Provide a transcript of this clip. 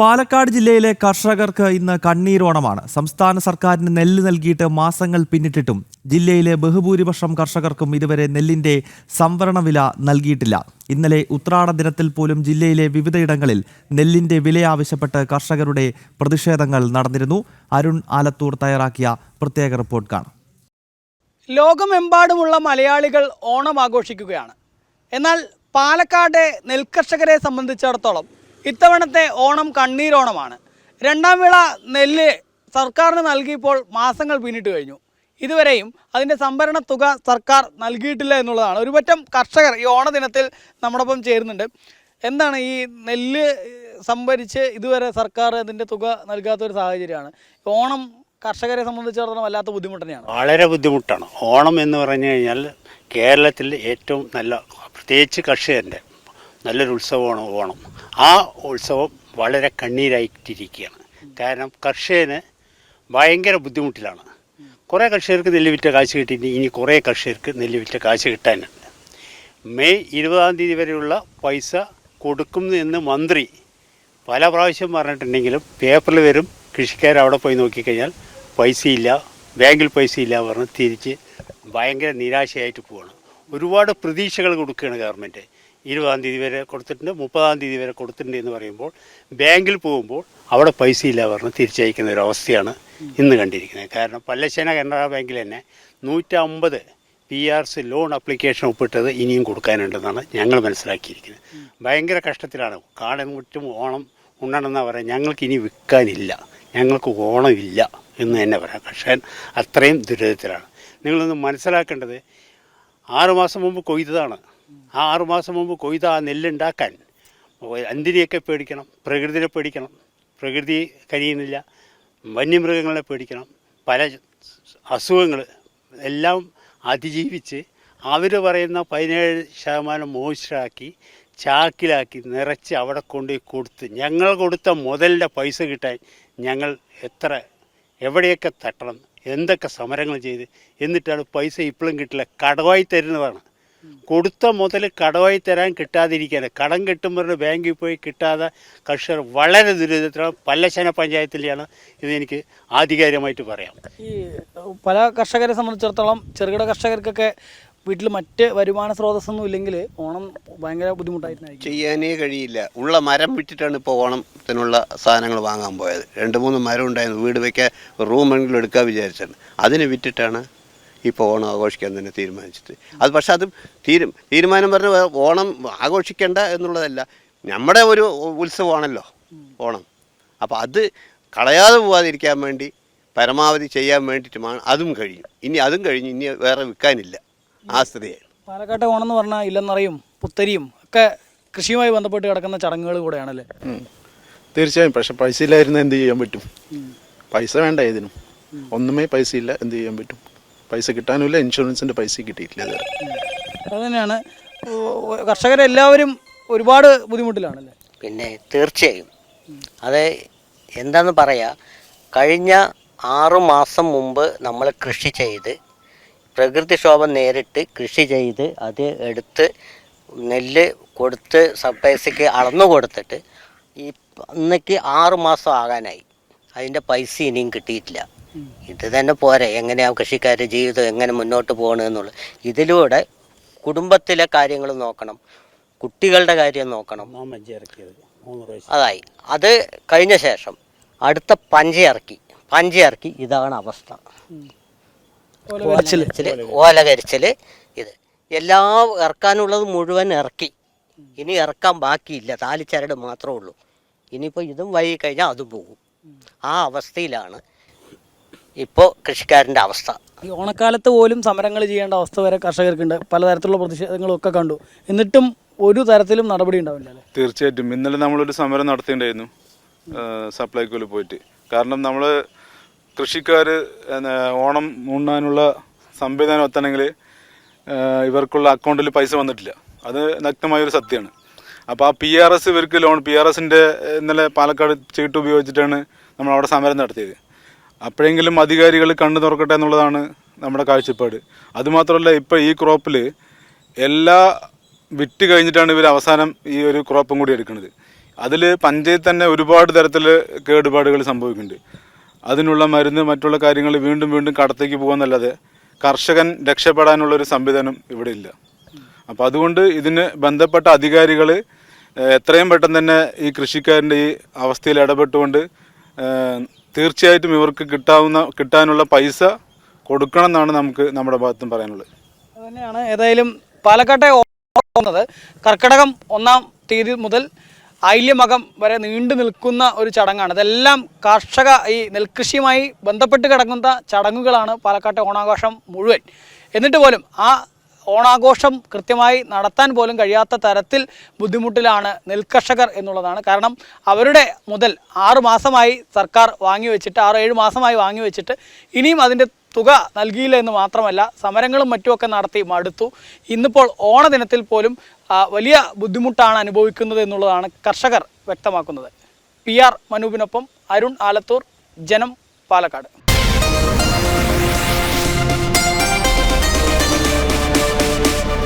പാലക്കാട് ജില്ലയിലെ കർഷകർക്ക് ഇന്ന് കണ്ണീരോണമാണ്. സംസ്ഥാന സർക്കാരിന് നെല്ല് നൽകിയിട്ട് മാസങ്ങൾ പിന്നിട്ടിട്ടും ജില്ലയിലെ ബഹുഭൂരിപക്ഷം കർഷകർക്കും ഇതുവരെ നെല്ലിന്റെ സംവരണ വില നൽകിയിട്ടില്ല. ഇന്നലെ ഉത്രാട ദിനത്തിൽ പോലും ജില്ലയിലെ വിവിധയിടങ്ങളിൽ നെല്ലിന്റെ വില ആവശ്യപ്പെട്ട് കർഷകരുടെ പ്രതിഷേധങ്ങൾ നടന്നിരുന്നു. അരുൺ ആലത്തൂർ തയ്യാറാക്കിയ പ്രത്യേക റിപ്പോർട്ട് കാണാം. ലോകമെമ്പാടുമുള്ള മലയാളികൾ ഓണം ആഘോഷിക്കുകയാണ്. എന്നാൽ പാലക്കാട് നെൽകർഷകരെ സംബന്ധിച്ചിടത്തോളം ഇത്തവണത്തെ ഓണം കണ്ണീരോണമാണ്. രണ്ടാം വിള നെല്ല് സർക്കാരിന് നൽകിയപ്പോൾ മാസങ്ങൾ പിന്നിട്ട് കഴിഞ്ഞു. ഇതുവരെയും അതിൻ്റെ സംഭരണ തുക സർക്കാർ നൽകിയിട്ടില്ല എന്നുള്ളതാണ്. ഒരുപറ്റം കർഷകർ ഈ ഓണദിനത്തിൽ നമ്മോടൊപ്പം ചേരുന്നുണ്ട്. എന്താണ് ഈ നെല്ല് സംഭരിച്ച് ഇതുവരെ സർക്കാർ അതിൻ്റെ തുക നൽകാത്തൊരു സാഹചര്യമാണ്. ഓണം കർഷകരെ സംബന്ധിച്ചിടത്തോളം വല്ലാത്ത ബുദ്ധിമുട്ട് തന്നെയാണ്. വളരെ ബുദ്ധിമുട്ടാണ്. ഓണം എന്ന് പറഞ്ഞു കഴിഞ്ഞാൽ കേരളത്തിൽ ഏറ്റവും നല്ല, പ്രത്യേകിച്ച് കർഷകൻ്റെ നല്ലൊരു ഉത്സവമാണ് ഓണം. ആ ഉത്സവം വളരെ കണ്ണീരായിട്ടിരിക്കുകയാണ്. കാരണം കർഷകന് ഭയങ്കര ബുദ്ധിമുട്ടിലാണ്. കുറേ കർഷകർക്ക് നെല്ല് വിറ്റ കാശ് കിട്ടിയിട്ട് ഇനി കുറേ കർഷകർക്ക് നെല്ല് വിറ്റ കാശ് കിട്ടാനുണ്ട്. മെയ് 20 വരെയുള്ള പൈസ കൊടുക്കുന്നു എന്ന് മന്ത്രി പല പ്രാവശ്യം പറഞ്ഞിട്ടുണ്ടെങ്കിലും പേപ്പറിൽ വരും, കൃഷിക്കാരവിടെ പോയി നോക്കിക്കഴിഞ്ഞാൽ പൈസയില്ല, ബാങ്കിൽ പൈസയില്ല പറഞ്ഞ് തിരിച്ച് ഭയങ്കര നിരാശയായിട്ട് പോവാണ്. ഒരുപാട് പ്രതീക്ഷകൾ കൊടുക്കുകയാണ് ഗവൺമെൻറ്. 20 വരെ കൊടുത്തിട്ടുണ്ട്, 30 വരെ കൊടുത്തിട്ടുണ്ട് എന്ന് പറയുമ്പോൾ ബാങ്കിൽ പോകുമ്പോൾ അവിടെ പൈസ ഇല്ല പറഞ്ഞ് തിരിച്ചയക്കുന്ന ഒരു അവസ്ഥയാണ് ഇന്ന് കണ്ടിരിക്കുന്നത്. കാരണം പല്ലശ്ശേന കനറ ബാങ്കിൽ തന്നെ 150 PRC ലോൺ അപ്ലിക്കേഷൻ ഒപ്പിട്ടത് ഇനിയും കൊടുക്കാനുണ്ടെന്നാണ് ഞങ്ങൾ മനസ്സിലാക്കിയിരിക്കുന്നത്. ഭയങ്കര കഷ്ടത്തിലാണ്. കാടൻ മുറ്റും ഓണം ഉണ്ണണമെന്നാണ് പറയാം. ഞങ്ങൾക്ക് ഇനി വിൽക്കാനില്ല, ഞങ്ങൾക്ക് ഓണമില്ല എന്ന് തന്നെ പറയാം. കർഷകൻ അത്രയും ദുരിതത്തിലാണ്. നിങ്ങളൊന്ന് മനസ്സിലാക്കേണ്ടത്, 6 മാസം മുമ്പ് കൊയ്തതാണ്. ആ 6 മാസം മുമ്പ് കൊയ്ത ആ നെല്ലുണ്ടാക്കാൻ അന്തിരിയൊക്കെ പേടിക്കണം, പ്രകൃതിയെ പേടിക്കണം. പ്രകൃതി കരിയുന്നില്ല, വന്യമൃഗങ്ങളെ പേടിക്കണം, പല അസുഖങ്ങൾ എല്ലാം അതിജീവിച്ച് അവർ പറയുന്ന 17% മോയ്സ്ചറാക്കി ചാക്കിലാക്കി നിറച്ച് അവിടെ കൊണ്ടുപോയി കൊടുത്ത് ഞങ്ങൾ കൊടുത്ത മുതലിൻ്റെ പൈസ കിട്ടാൻ ഞങ്ങൾ എവിടെയൊക്കെ തട്ടണം, എന്തൊക്കെ സമരങ്ങൾ ചെയ്ത്, എന്നിട്ടാണ് പൈസ ഇപ്പോഴും കിട്ടില്ല. കടവായി തരുന്നതാണ്. കൊടുത്ത മുതൽ കടവായി തരാൻ കിട്ടാതിരിക്കാൻ, കടം കിട്ടുമ്പോൾ ബാങ്കിൽ പോയി കിട്ടാതെ കർഷകർ വളരെ ദുരിതത്തിലാണ്. പല്ലശ്ശേന പഞ്ചായത്തിലാണ് ഇതെനിക്ക് ആധികാരികമായിട്ട് പറയാം. ഈ പല കർഷകരെ സംബന്ധിച്ചിടത്തോളം ചെറുകിട കർഷകർക്കൊക്കെ വീട്ടിൽ മറ്റ് വരുമാന സ്രോതസ്സൊന്നും ഇല്ലെങ്കിൽ ഓണം ഭയങ്കര ബുദ്ധിമുട്ടായിരുന്നു. ചെയ്യാനേ കഴിയില്ല. ഉള്ള മരം വിറ്റിട്ടാണ് ഇപ്പോൾ ഓണത്തിനുള്ള സാധനങ്ങൾ വാങ്ങാൻ പോയത്. 2-3 മരം ഉണ്ടായിരുന്നു, വീട് വയ്ക്കാൻ റൂമെങ്കിലും എടുക്കാൻ വിചാരിച്ചാണ്. അതിന് വിറ്റിട്ടാണ് ഇപ്പോൾ ഓണം ആഘോഷിക്കാൻ തന്നെ തീരുമാനിച്ചത്. അത് പക്ഷെ അത് തീരുമാനം പറഞ്ഞ് ഓണം ആഘോഷിക്കേണ്ട എന്നുള്ളതല്ല, നമ്മുടെ ഒരു ഉത്സവമാണല്ലോ ഓണം. അപ്പോൾ അത് കളയാതെ പോകാതിരിക്കാൻ വേണ്ടി പരമാവധി ചെയ്യാൻ വേണ്ടിയിട്ടുമാണ്. അതും കഴിഞ്ഞു, ഇനി വേറെ വിൽക്കാനില്ല ആ സ്ഥിതിയായി. പാലക്കാട്ടെ ഓണം എന്ന് പറഞ്ഞാൽ ഇല്ലെന്നറിയും പുത്തരിയും ഒക്കെ കൃഷിയുമായി ബന്ധപ്പെട്ട് കിടക്കുന്ന ചടങ്ങുകൾ കൂടെയാണല്ലേ? തീർച്ചയായും. പക്ഷെ പൈസ ഇല്ലായിരുന്നു എന്ത് ചെയ്യാൻ പറ്റും? പൈസ വേണ്ട ഇതിനും. ഒന്നുമേ പൈസ ഇല്ല, എന്ത് ചെയ്യാൻ പറ്റും? പൈസ കിട്ടാനുമില്ല, ഇൻഷുറൻസിൻ്റെ പൈസ കിട്ടിയിട്ടില്ല. അത് തന്നെയാണ്. കർഷകരെല്ലാവരും ഒരുപാട് ബുദ്ധിമുട്ടിലാണല്ലേ? പിന്നെ തീർച്ചയായും അത് എന്താന്ന് പറയാ, കഴിഞ്ഞ 6 മാസം മുമ്പ് നമ്മൾ കൃഷി ചെയ്ത് പ്രകൃതിക്ഷോഭം നേരിട്ട് കൃഷി ചെയ്ത് അത് എടുത്ത് നെല്ല് കൊടുത്ത് പൈസയ്ക്ക് അളന്നു കൊടുത്തിട്ട് ഇന്നേക്ക് 6 മാസം ആകാനായി. അതിൻ്റെ പൈസ ഇനിയും കിട്ടിയിട്ടില്ല. ഇത് തന്നെ പോരെ, എങ്ങനെയാണ് കൃഷിക്കാരുടെ ജീവിതം എങ്ങനെ മുന്നോട്ട് പോകണമെന്നുള്ളത്. ഇതിലൂടെ കുടുംബത്തിലെ കാര്യങ്ങൾ നോക്കണം, കുട്ടികളുടെ കാര്യം നോക്കണം. അതായി അത് കഴിഞ്ഞ ശേഷം അടുത്ത പഞ്ച ഇറക്കി ഇതാണ് അവസ്ഥ. ഓല കരിച്ചല് ഇത് എല്ലാം ഇറക്കാനുള്ളത് മുഴുവൻ ഇറക്കി. ഇനി ഇറക്കാൻ ബാക്കിയില്ല, താലിച്ചരട് മാത്രമേ ഉള്ളൂ. ഇനിയിപ്പോൾ ഇതും വൈകി കഴിഞ്ഞാൽ അതും പോകും. ആ അവസ്ഥയിലാണ് ഇപ്പോൾ കൃഷിക്കാരൻ്റെ അവസ്ഥ. ഈ ഓണക്കാലത്ത് പോലും സമരങ്ങൾ ചെയ്യേണ്ട അവസ്ഥ വരെ കർഷകർക്കുണ്ട്. പലതരത്തിലുള്ള പ്രതിഷേധങ്ങളും ഒക്കെ കണ്ടു. എന്നിട്ടും ഒരു തരത്തിലും നടപടി ഉണ്ടാവില്ല അല്ലേ? തീർച്ചയായിട്ടും. ഇന്നലെ നമ്മളൊരു സമരം നടത്തിയിട്ടുണ്ടായിരുന്നു സപ്ലൈകോയിൽ പോയിട്ട്. കാരണം നമ്മൾ കൃഷിക്കാർ ഓണം ഉണ്ണാനുള്ള സംവിധാനം എത്തണമെങ്കിൽ ഇവർക്കുള്ള അക്കൗണ്ടിൽ പൈസ വന്നിട്ടില്ല. അത് നഗ്നമായൊരു സത്യമാണ്. അപ്പോൾ ആ PRS ഇവർക്ക് ലോൺ, PRSൻ്റെ ഇന്നലെ പാലക്കാട് ചീട്ട് ഉപയോഗിച്ചിട്ടാണ് നമ്മൾ അവിടെ സമരം നടത്തിയത്. അപ്പോഴെങ്കിലും അധികാരികൾ കണ്ണു തുറക്കട്ടെ എന്നുള്ളതാണ് നമ്മുടെ കാഴ്ചപ്പാട്. അതുമാത്രമല്ല, ഇപ്പോൾ ഈ ക്രോപ്പിൽ എല്ലാ വിറ്റ് കഴിഞ്ഞിട്ടാണ് ഇവർ അവസാനം ഈ ഒരു ക്രോപ്പും കൂടി എടുക്കുന്നത്. അതിൽ പഞ്ചായത്ത് തന്നെ ഒരുപാട് തരത്തിൽ കേടുപാടുകൾ സംഭവിക്കുന്നുണ്ട്. അതിനുള്ള മരുന്ന് മറ്റുള്ള കാര്യങ്ങൾ വീണ്ടും വീണ്ടും കടത്തേക്ക് പോകുന്നല്ലാതെ കർഷകൻ രക്ഷപ്പെടാനുള്ളൊരു സംവിധാനം ഇവിടെ ഇല്ല. അപ്പോൾ അതുകൊണ്ട് ഇതിന് ബന്ധപ്പെട്ട അധികാരികൾ എത്രയും പെട്ടെന്ന് തന്നെ ഈ കൃഷിക്കാരൻ്റെ ഈ അവസ്ഥയിൽ ഇടപെട്ടുകൊണ്ട് തീർച്ചയായിട്ടും ഇവർക്ക് കിട്ടാനുള്ള പൈസ കൊടുക്കണം എന്നാണ് നമുക്ക് നമ്മുടെ ഭാഗത്തും പറയാനുള്ളത്. അതുതന്നെയാണ് ഏതായാലും പാലക്കാട്ടെ ഓണം കർക്കിടകം 1-ാം തീയതി മുതൽ ആയില്യമകം വരെ നീണ്ടു നിൽക്കുന്ന ഒരു ചടങ്ങാണ്. ഇതെല്ലാം കാർഷിക ഈ നെൽകൃഷിയുമായി ബന്ധപ്പെട്ട് കിടക്കുന്ന ചടങ്ങുകളാണ് പാലക്കാട്ടെ ഓണാഘോഷം മുഴുവൻ. എന്നിട്ട് പോലും ആ ഓണാഘോഷം കൃത്യമായി നടത്താൻ പോലും കഴിയാത്ത തരത്തിൽ ബുദ്ധിമുട്ടിലാണ് നെൽകർഷകർ എന്നുള്ളതാണ്. കാരണം അവരുടെ മുതൽ 6 മാസമായി സർക്കാർ വാങ്ങിവെച്ചിട്ട് 6-7 മാസമായി വാങ്ങിവെച്ചിട്ട് ഇനിയും അതിൻ്റെ തുക നൽകിയില്ല എന്ന് മാത്രമല്ല സമരങ്ങളും മറ്റുമൊക്കെ നടത്തി മടുത്തു. ഇന്നിപ്പോൾ ഓണദിനത്തിൽ പോലും വലിയ ബുദ്ധിമുട്ടാണ് അനുഭവിക്കുന്നത് എന്നുള്ളതാണ് കർഷകർ വ്യക്തമാക്കുന്നത്. PR മനൂപിനൊപ്പം അരുൺ ആലത്തൂർ, ജനം, പാലക്കാട്.